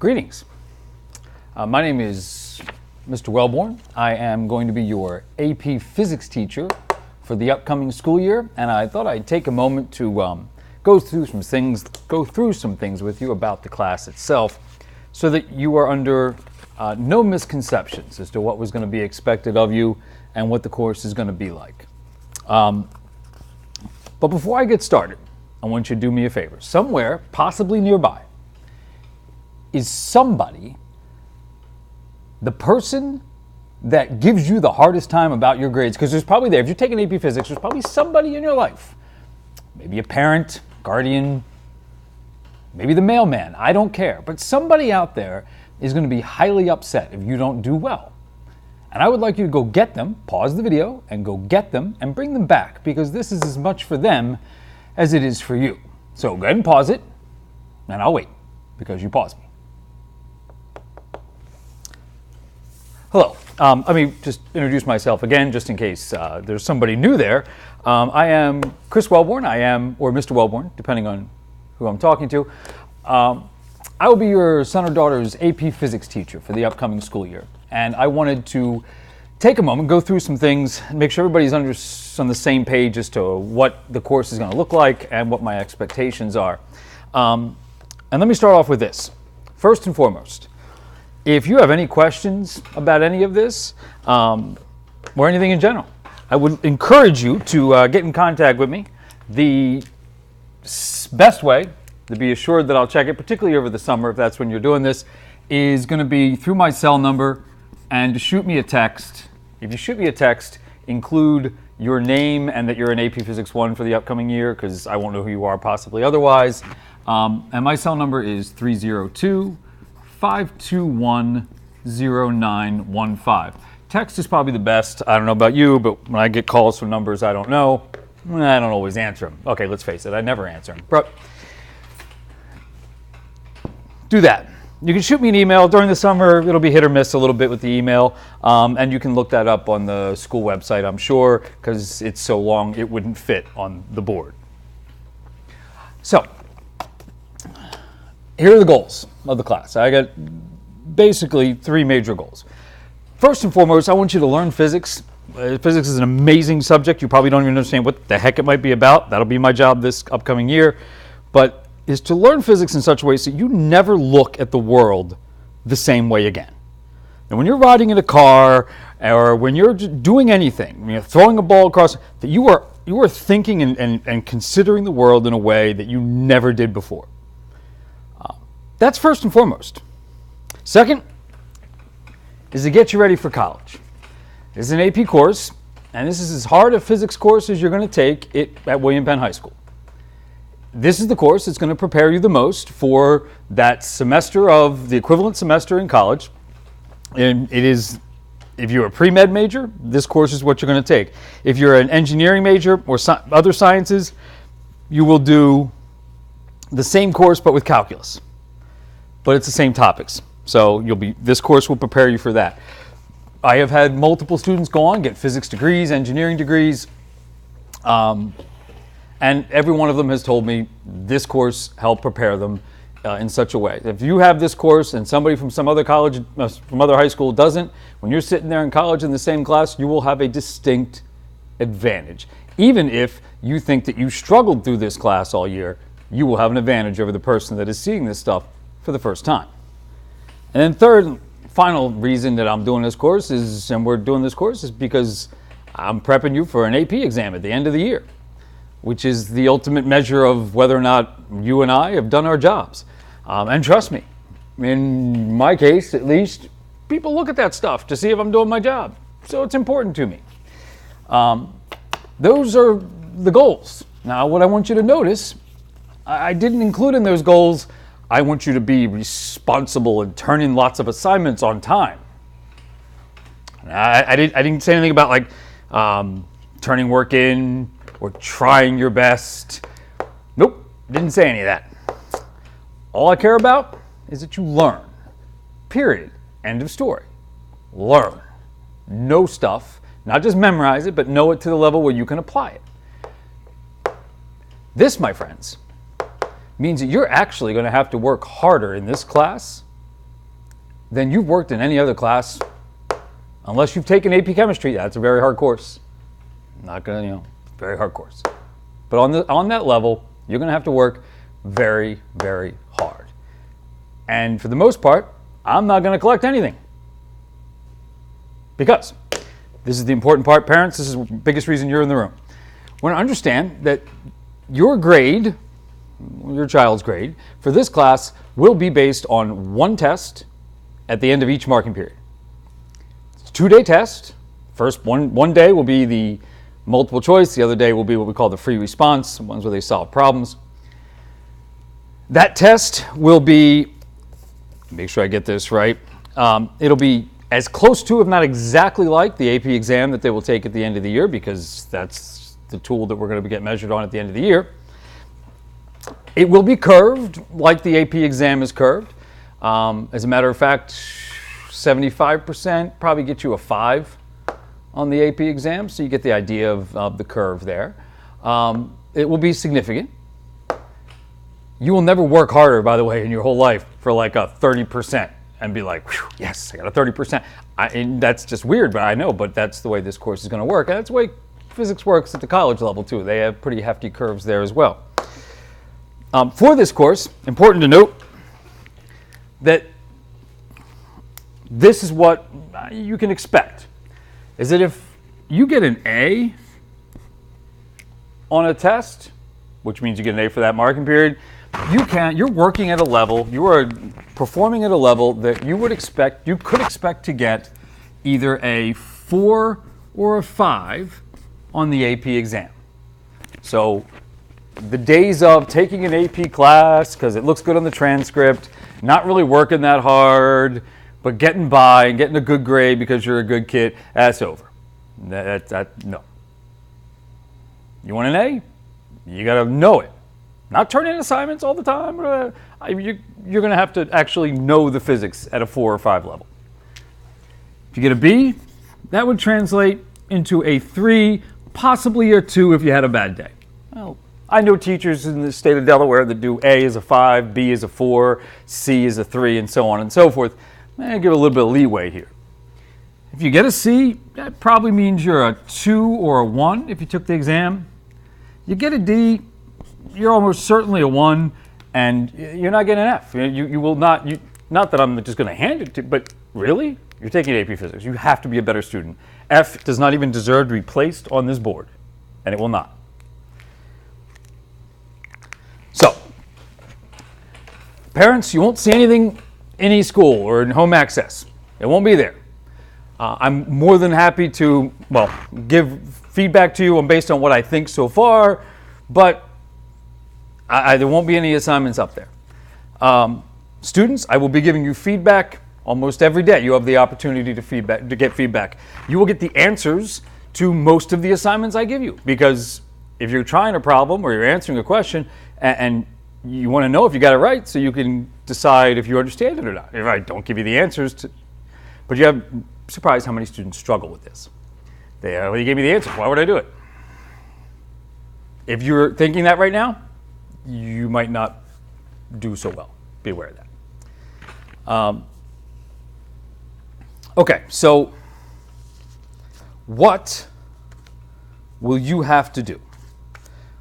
Greetings. My name is Mr. Wellborn. I am going to be your AP Physics teacher for the upcoming school year, and I thought I'd take a moment to go through some things with you about the class itself, so that you are under no misconceptions as to what was going to be expected of you and what the course is going to be like. But before I get started, I want you to do me a favor. Somewhere, possibly nearby, is somebody, the person that gives you the hardest time about your grades, because there's probably if you're taking AP Physics, there's probably somebody in your life, maybe a parent, guardian, maybe the mailman, I don't care, but somebody out there is going to be highly upset if you don't do well. And I would like you to go get them, pause the video, and go get them and bring them back, because this is as much for them as it is for you. So go ahead and pause it, and I'll wait, because you paused me. Hello. Let me just introduce myself again, just in case there's somebody new there. I am Chris Wellborn, or Mr. Wellborn, depending on who I'm talking to. I will be your son or daughter's AP Physics teacher for the upcoming school year. And I wanted to take a moment, go through some things, and make sure everybody's on the same page as to what the course is going to look like and what my expectations are. And let me start off with this. First and foremost, if you have any questions about any of this, or anything in general, I would encourage you to get in contact with me. The best way to be assured that I'll check it, particularly over the summer, if that's when you're doing this, is going to be through my cell number, and to shoot me a text. If you shoot me a text, include your name and that you're in AP Physics 1 for the upcoming year, because I won't know who you are possibly otherwise. And my cell number is 302-521-0915. Text is probably the best. I don't know about you, but when I get calls from numbers I don't know, I don't always answer them. Okay, let's face it, I never answer them. But do that. You can shoot me an email during the summer. It'll be hit or miss a little bit with the email, and you can look that up on the school website, I'm sure, because it's so long it wouldn't fit on the board. So, here are the goals of the class. I got basically three major goals. First and foremost, I want you to learn physics. Physics is an amazing subject. You probably don't even understand what the heck it might be about. That'll be my job this upcoming year. But is to learn physics in such a way so you never look at the world the same way again. And when you're riding in a car, or when you're doing anything, throwing a ball across, that you are thinking and considering the world in a way that you never did before. That's first and foremost. Second is to get you ready for college. This is an AP course, and this is as hard a physics course as you're going to take it at William Penn High School. This is the course that's going to prepare you the most for that semester of the equivalent semester in college. And it is, if you're a pre-med major, this course is what you're going to take. If you're an engineering major or other sciences, you will do the same course but with calculus. But it's the same topics. So this course will prepare you for that. I have had multiple students go on, get physics degrees, engineering degrees, and every one of them has told me this course helped prepare them in such a way. If you have this course and somebody from some other college, from other high school doesn't, when you're sitting there in college in the same class, you will have a distinct advantage. Even if you think that you struggled through this class all year, you will have an advantage over the person that is seeing this stuff for the first time. And then third, final reason that I'm doing this course is because I'm prepping you for an AP exam at the end of the year, which is the ultimate measure of whether or not you and I have done our jobs. And trust me, in my case at least, people look at that stuff to see if I'm doing my job. So it's important to me. Those are the goals. Now, what I want you to notice, I didn't include in those goals, I want you to be responsible and turn in lots of assignments on time. I didn't say anything about turning work in, or trying your best. Nope, didn't say any of that. All I care about is that you learn. Period. End of story. Learn. Know stuff. Not just memorize it, but know it to the level where you can apply it. This, my friends, means that you're actually going to have to work harder in this class than you've worked in any other class, unless you've taken AP Chemistry. That's a very hard course. Not gonna, very hard course. But on that level, you're gonna have to work very, very hard. And for the most part, I'm not gonna collect anything. Because this is the important part, parents, this is the biggest reason you're in the room. We want to understand that your grade, your child's grade, for this class will be based on one test at the end of each marking period. It's a 2-day test. First one day will be the multiple choice, the other day will be what we call the free response, the ones where they solve problems. That test will be, make sure I get this right, it'll be as close to, if not exactly like, the AP exam that they will take at the end of the year, because that's the tool that we're going to get measured on at the end of the year. It will be curved like the AP exam is curved. As a matter of fact, 75% probably get you a 5 on the AP exam, so you get the idea of the curve there. It will be significant. You will never work harder, by the way, in your whole life for like a 30%. And be like, yes, I got a 30%. And that's just weird, but I know, but that's the way this course is going to work. And that's the way physics works at the college level, too. They have pretty hefty curves there as well. For this course, important to note that this is what you can expect, is that if you get an A on a test, which means you get an A for that marking period, you're working at a level, you are performing at a level that you could expect to get either a 4 or a 5 on the AP exam. So the days of taking an AP class because it looks good on the transcript, not really working that hard, but getting by and getting a good grade because you're a good kid, that's over. No. You want an A? You got to know it. Not turn in assignments all the time. You're going to have to actually know the physics at a 4 or 5 level. If you get a B, that would translate into a 3, possibly a 2 if you had a bad day. Well, I know teachers in the state of Delaware that do A as a 5, B as a 4, C as a 3, and so on and so forth. I give a little bit of leeway here. If you get a C, that probably means you're a 2 or a 1 if you took the exam. You get a D, you're almost certainly a 1, and you're not getting an F. You will not, not that I'm just going to hand it to, but really? You're taking AP Physics. You have to be a better student. F does not even deserve to be placed on this board, and it will not. So, parents, you won't see anything in eSchool or in home access. It won't be there. I'm more than happy to, give feedback to you based on what I think so far, but there won't be any assignments up there. Students, I will be giving you feedback almost every day. You have the opportunity to get feedback. You will get the answers to most of the assignments I give you, because if you're trying a problem or you're answering a question and you want to know if you got it right so you can decide if you understand it or not. If I don't give you the answers but you have surprised how many students struggle with this. Well, you gave me the answer. Why would I do it? If you're thinking that right now, you might not do so well. Be aware of that. Okay, so what will you have to do?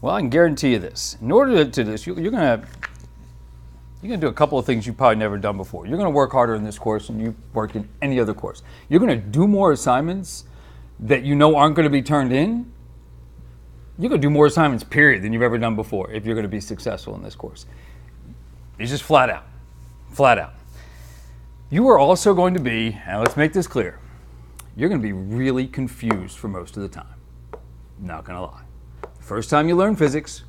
Well, I can guarantee you this. In order to do this, you're going to do a couple of things you've probably never done before. You're going to work harder in this course than you've worked in any other course. You're going to do more assignments that you know aren't going to be turned in. You're going to do more assignments, period, than you've ever done before if you're going to be successful in this course. It's just flat out. Flat out. You are also going to be, and let's make this clear, you're going to be really confused for most of the time. Not going to lie. The first time you learn physics,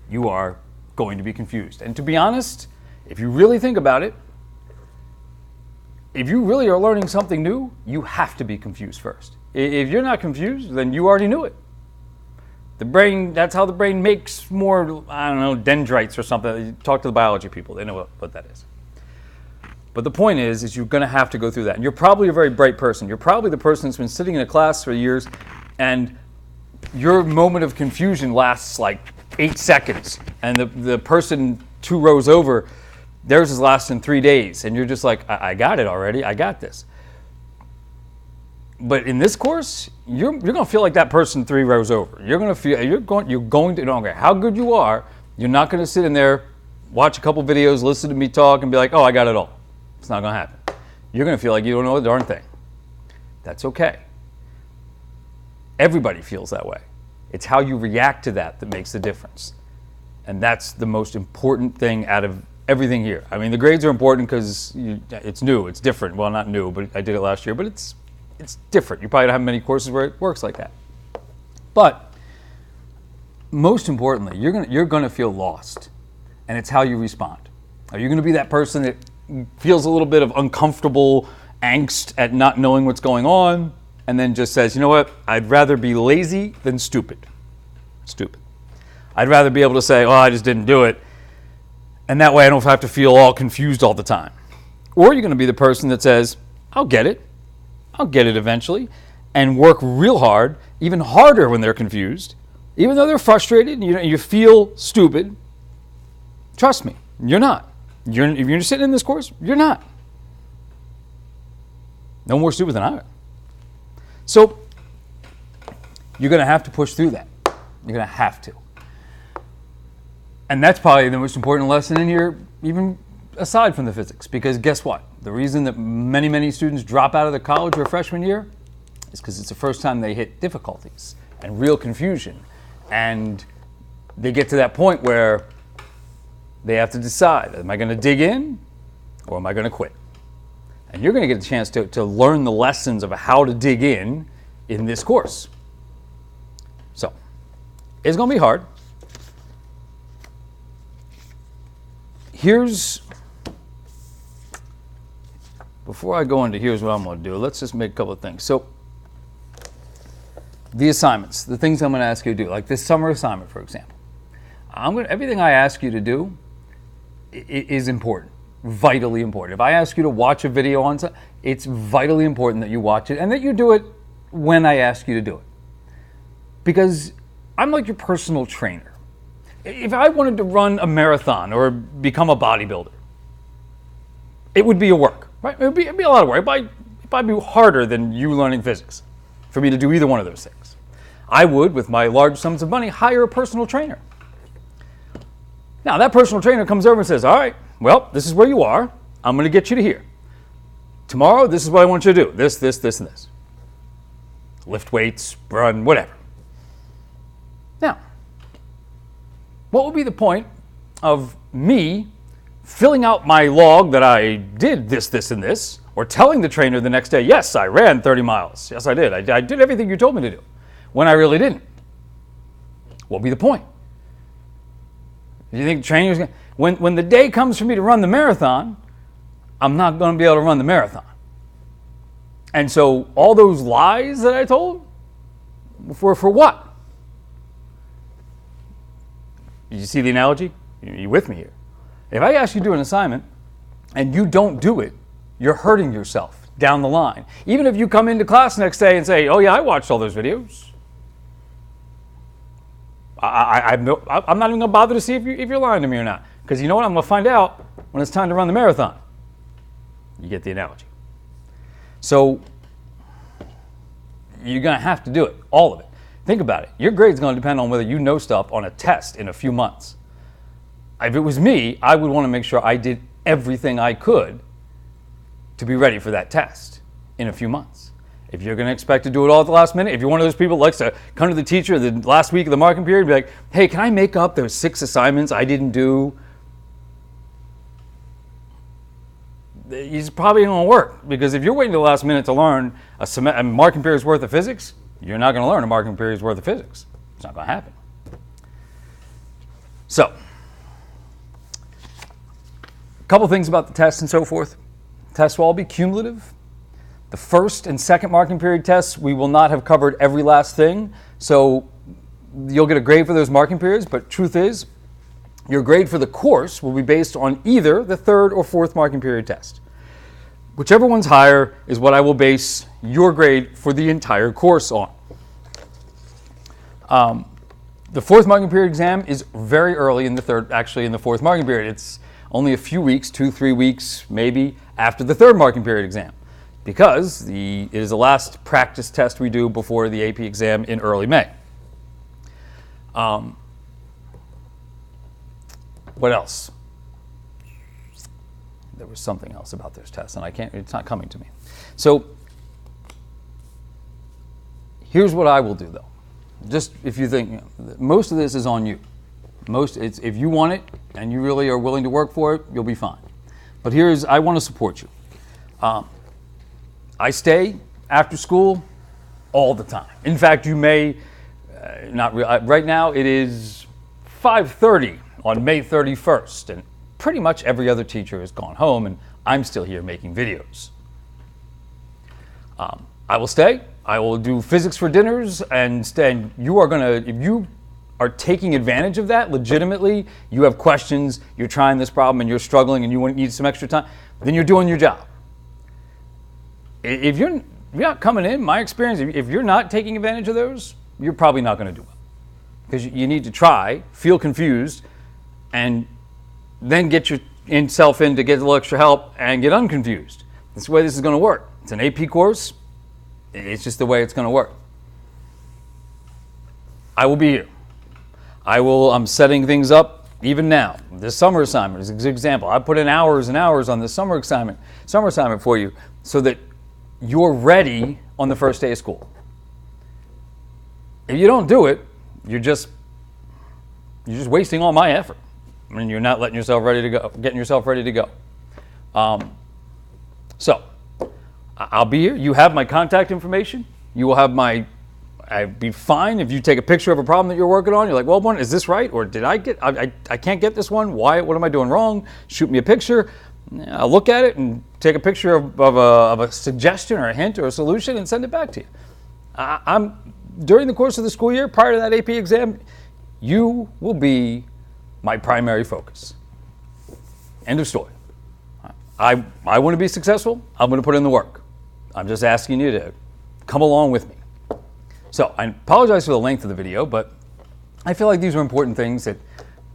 you are going to be confused. And to be honest, if you really think about it, if you really are learning something new, you have to be confused first. If you're not confused, then you already knew it. The brain, that's how the brain makes more, dendrites or something. You talk to the biology people, they know what that is. But the point is you're going to have to go through that. And you're probably a very bright person. You're probably the person that's been sitting in a class for years, and your moment of confusion lasts like 8 seconds. And the person 2 rows over theirs is lasting 3 days, and you're just like, I got it already. I got this. But in this course, you're going to feel like that person 3 rows over. You're going to feel you're going to don't care how good you are. You're not going to sit in there, watch a couple videos, listen to me talk, and be like, oh, I got it all. It's not going to happen. You're going to feel like you don't know a darn thing. That's okay. Everybody feels that way. It's how you react to that makes the difference. And that's the most important thing out of everything here. I mean, the grades are important because it's new, it's different. Well, not new, but I did it last year, but it's different. You probably don't have many courses where it works like that. But most importantly, you're going to feel lost, and it's how you respond. Are you going to be that person that feels a little bit of uncomfortable angst at not knowing what's going on, and then just says, you know what, I'd rather be lazy than stupid. I'd rather be able to say, oh, I just didn't do it, and that way I don't have to feel all confused all the time. Or you're going to be the person that says, I'll get it eventually, and work real hard, even harder when they're confused, even though they're frustrated and you feel stupid. Trust me, you're not. If you're sitting in this course, you're not. No more stupid than I am. So you're going to have to push through that. You're going to have to. And that's probably the most important lesson in here, even aside from the physics, because guess what? The reason that many, many students drop out of the college or freshman year is because it's the first time they hit difficulties and real confusion. And they get to that point where they have to decide, am I going to dig in or am I going to quit? And you're going to get a chance to learn the lessons of how to dig in this course. So, it's going to be hard. Before I go into here's what I'm going to do, let's just make a couple of things. So, the assignments, the things I'm going to ask you to do, like this summer assignment, for example. Everything I ask you to do is important, vitally important. If I ask you to watch a video on something, it's vitally important that you watch it and that you do it when I ask you to do it. Because I'm like your personal trainer. If I wanted to run a marathon or become a bodybuilder, it would be a work, right? It'd be a lot of work. It'd probably be harder than you learning physics for me to do either one of those things. I would, with my large sums of money, hire a personal trainer. Now, that personal trainer comes over and says, all right, well, this is where you are. I'm going to get you to here. Tomorrow, this is what I want you to do. This, and this. Lift weights, run, whatever. Now, what would be the point of me filling out my log that I did this, and this, or telling the trainer the next day, yes, I ran 30 miles. Yes, I did. I did everything you told me to do, when I really didn't? What would be the point? Do you think the trainer's going to... When the day comes for me to run the marathon, I'm not going to be able to run the marathon. And so all those lies that I told, for what? You see the analogy? You with me here? If I ask you to do an assignment and you don't do it, you're hurting yourself down the line. Even if you come into class next day and say, oh yeah, I watched all those videos. I'm not even going to bother to see if you're lying to me or not. Because you know what? I'm going to find out when it's time to run the marathon. You get the analogy. So you're going to have to do it, all of it. Think about it. Your grade's going to depend on whether you know stuff on a test in a few months. If it was me, I would want to make sure I did everything I could to be ready for that test in a few months. If you're going to expect to do it all at the last minute, if you're one of those people that likes to come to the teacher the last week of the marking period and be like, hey, can I make up those 6 assignments I didn't do? It's probably going to work, because if you're waiting to the last minute to learn a marking period's worth of physics, you're not going to learn a marking period's worth of physics. It's not going to happen. So, a couple things about the tests and so forth. Tests will all be cumulative. The first and second marking period tests, we will not have covered every last thing. So you'll get a grade for those marking periods, but truth is, your grade for the course will be based on either the third or fourth marking period test. Whichever one's higher is what I will base your grade for the entire course on. The fourth marking period exam is very early in the fourth marking period. It's only a few weeks, 2-3 weeks maybe, after the third marking period exam, because it is the last practice test we do before the AP exam in early May. What else? There was something else about this test, and it's not coming to me. So here's what I will do, though. Just if you think, most of this is on you. If you want it and you really are willing to work for it, you'll be fine. But I want to support you. I stay after school all the time. In fact, you may right now it is 5:30 on May 31st, and pretty much every other teacher has gone home, and I'm still here making videos. I will stay. I will do physics for dinners, and if you are taking advantage of that legitimately, you have questions, you're trying this problem and you're struggling and you need some extra time, then you're doing your job. If you're not coming in, my experience, if you're not taking advantage of those, you're probably not going to do well. Because you need to try, feel confused, and then get yourself in to get a little extra help and get unconfused. That's the way this is going to work. It's an AP course. It's just the way it's going to work. I will be here. I'm setting things up even now. This summer assignment is an example. I put in hours and hours on this summer assignment for you so that you're ready on the first day of school. If you don't do it, you're just wasting all my effort. I mean, you're not getting yourself ready to go. So I'll be here. You have my contact information. You will have I'd be fine if you take a picture of a problem that you're working on. You're like, well, is this right? Or I can't get this one. Why? What am I doing wrong? Shoot me a picture. I'll look at it and take a picture of a suggestion or a hint or a solution and send it back to you. During the course of the school year, prior to that AP exam, you will be my primary focus. End of story. I want to be successful. I'm going to put in the work. I'm just asking you to come along with me. So I apologize for the length of the video, but I feel like these are important things that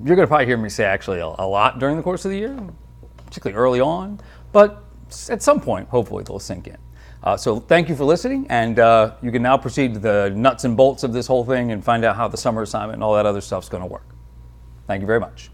you're going to probably hear me say actually a lot during the course of the year, particularly early on, but at some point, hopefully they'll sink in. So thank you for listening, and you can now proceed to the nuts and bolts of this whole thing and find out how the summer assignment and all that other stuff's going to work. Thank you very much.